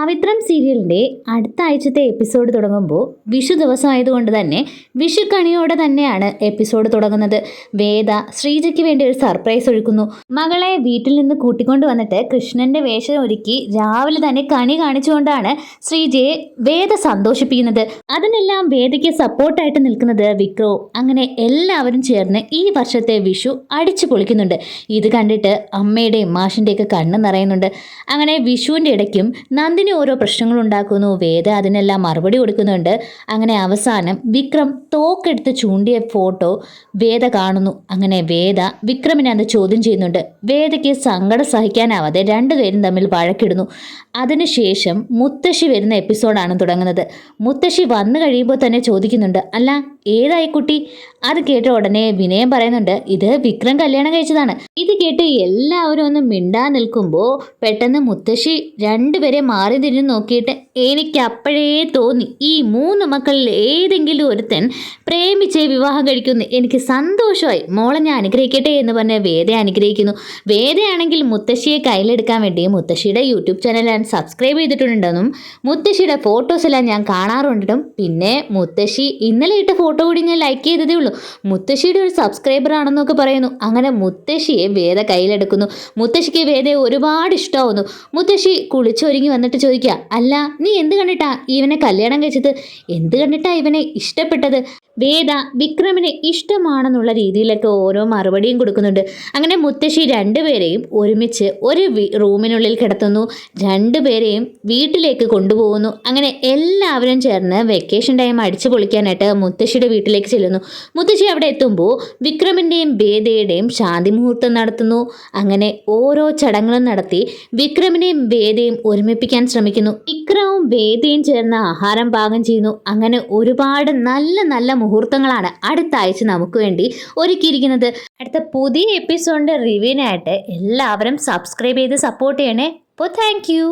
പവിത്രം സീരിയലിൻ്റെ അടുത്ത ആഴ്ചത്തെ എപ്പിസോഡ് തുടങ്ങുമ്പോൾ വിഷു ദിവസമായതുകൊണ്ട് തന്നെ വിഷുക്കണിയോടെ തന്നെയാണ് എപ്പിസോഡ് തുടങ്ങുന്നത്. വേദ ശ്രീജയ്ക്ക് വേണ്ടി ഒരു സർപ്രൈസ് ഒരുക്കുന്നു. മകളെ വീട്ടിൽ നിന്ന് കൂട്ടിക്കൊണ്ട് വന്നിട്ട് കൃഷ്ണന്റെ വേഷം ഒരുക്കി രാവിലെ തന്നെ കണി കാണിച്ചുകൊണ്ടാണ് ശ്രീജയെ വേദ സന്തോഷിപ്പിക്കുന്നത്. അതിനെല്ലാം വേദയ്ക്ക് സപ്പോർട്ടായിട്ട് നിൽക്കുന്നത് വിക്രവും. അങ്ങനെ എല്ലാവരും ചേർന്ന് ഈ വർഷത്തെ വിഷു അടിച്ചു പൊളിക്കുന്നുണ്ട്. ഇത് കണ്ടിട്ട് അമ്മയുടെയും മാഷിൻ്റെയൊക്കെ കണ്ണ് നിറയുന്നുണ്ട്. അങ്ങനെ വിഷുവിൻ്റെ ഇടയ്ക്കും നന്ദിനി ഓരോ പ്രശ്നങ്ങൾ ഉണ്ടാക്കുന്നു. വേദ അതിനെല്ലാം മറുപടി കൊടുക്കുന്നുണ്ട്. അങ്ങനെ അവസാനം വിക്രം തോക്കെടുത്ത് ചൂണ്ടിയ ഫോട്ടോ വേദ കാണുന്നു. അങ്ങനെ വേദ വിക്രമിനെ അത് ചോദ്യം ചെയ്യുന്നുണ്ട്. വേദയ്ക്ക് സങ്കടം സഹിക്കാനാവാതെ രണ്ടുപേരും തമ്മിൽ വഴക്കിടുന്നു. അതിനുശേഷം മുത്തശ്ശി വരുന്ന എപ്പിസോഡാണ് തുടങ്ങുന്നത്. മുത്തശ്ശി വന്നു കഴിയുമ്പോൾ തന്നെ ചോദിക്കുന്നുണ്ട്, അല്ല ഏതായി കുട്ടി? അത് കേട്ട ഉടനെ വിനയം പറയുന്നുണ്ട്, ഇത് വിക്രം കല്യാണം കഴിച്ചതാണ്. ഇത് കേട്ട് എല്ലാവരും ഒന്ന് മിണ്ടാ നിൽക്കുമ്പോൾ പെട്ടെന്ന് മുത്തശ്ശി രണ്ടുപേരെ മാറി തിരിഞ്ഞു നോക്കിയിട്ട്, എനിക്ക് അപ്പോഴേ തോന്നി ഈ 3 മക്കളിൽ ഏതെങ്കിലും ഒരുത്തൻ പ്രേമിച്ചേ വിവാഹം കഴിക്കുന്നു. എനിക്ക് സന്തോഷമായി, മോളെ ഞാൻ അനുഗ്രഹിക്കട്ടെ എന്ന് പറഞ്ഞ് വേദയെ അനുഗ്രഹിക്കുന്നു. വേദയാണെങ്കിൽ മുത്തശ്ശിയെ കയ്യിലെടുക്കാൻ വേണ്ടി മുത്തശ്ശിയുടെ യൂട്യൂബ് ചാനൽ ഞാൻ സബ്സ്ക്രൈബ് ചെയ്തിട്ടുണ്ടെന്നും മുത്തശ്ശിയുടെ ഫോട്ടോസ് എല്ലാം ഞാൻ കാണാറുണ്ടെന്നും പിന്നെ മുത്തശ്ശി ഇന്നലെ ഇട്ട ഫോട്ടോ കൂടി ഞാൻ ലൈക്ക് ചെയ്തതേ ഉള്ളൂ, മുത്തശ്ശിയുടെ ഒരു സബ്സ്ക്രൈബർ ആണെന്നൊക്കെ പറയുന്നു. അങ്ങനെ മുത്തശ്ശിയെ വേദ കയ്യിലെടുക്കുന്നു. മുത്തശ്ശിക്ക് വേദയെ ഒരുപാട് ഇഷ്ടമാവുന്നു. മുത്തശ്ശി കുളിച്ചൊരുങ്ങി വന്നിട്ട് ചോദിക്കുക, അല്ല നീ എന്ത് കണ്ടിട്ടാ ഇവനെ കല്യാണം കഴിച്ചത്? എന്ത് കണ്ടിട്ടാ ഇവനെ ഇഷ്ടപ്പെട്ടത്? വേദ വിക്രമിനെ ഇഷ്ടമാണെന്നുള്ള രീതിയിലൊക്കെ ഓരോ മറുപടിയും കൊടുക്കുന്നുണ്ട്. അങ്ങനെ മുത്തശ്ശി രണ്ടുപേരെയും ഒരുമിച്ച് ഒരു റൂമിനുള്ളിൽ കിടത്തുന്നു. രണ്ടുപേരെയും വീട്ടിലേക്ക് കൊണ്ടുപോകുന്നു. അങ്ങനെ എല്ലാവരും ചേർന്ന് വെക്കേഷൻ ടൈം അടിച്ചു പൊളിക്കാനായിട്ട് മുത്തശ്ശിയുടെ വീട്ടിലേക്ക് ചെല്ലുന്നു. മുത്തശ്ശി അവിടെ എത്തുമ്പോൾ വിക്രമിൻ്റെയും വേദയുടെയും ശാന്തി മുഹൂർത്തം നടത്തുന്നു. അങ്ങനെ ഓരോ ചടങ്ങുകളും നടത്തി വിക്രമിനെയും വേദയും ഒരുമിപ്പിക്കാൻ ശ്രമിക്കുന്നു. വിക്രവും വേദയും ചേർന്ന് ആഹാരം പാകം ചെയ്യുന്നു. അങ്ങനെ ഒരുപാട് നല്ല നല്ല മുഹൂർത്തങ്ങളാണ് അടുത്ത ആഴ്ച നമുക്ക് വേണ്ടി ഒരുക്കിയിരിക്കുന്നത്. അടുത്ത പുതിയ എപ്പിസോഡിൻ്റെ റിവ്യൂവിനായിട്ട് എല്ലാവരും സബ്സ്ക്രൈബ് ചെയ്ത് സപ്പോർട്ട് ചെയ്യണേ. അപ്പോൾ താങ്ക് യു.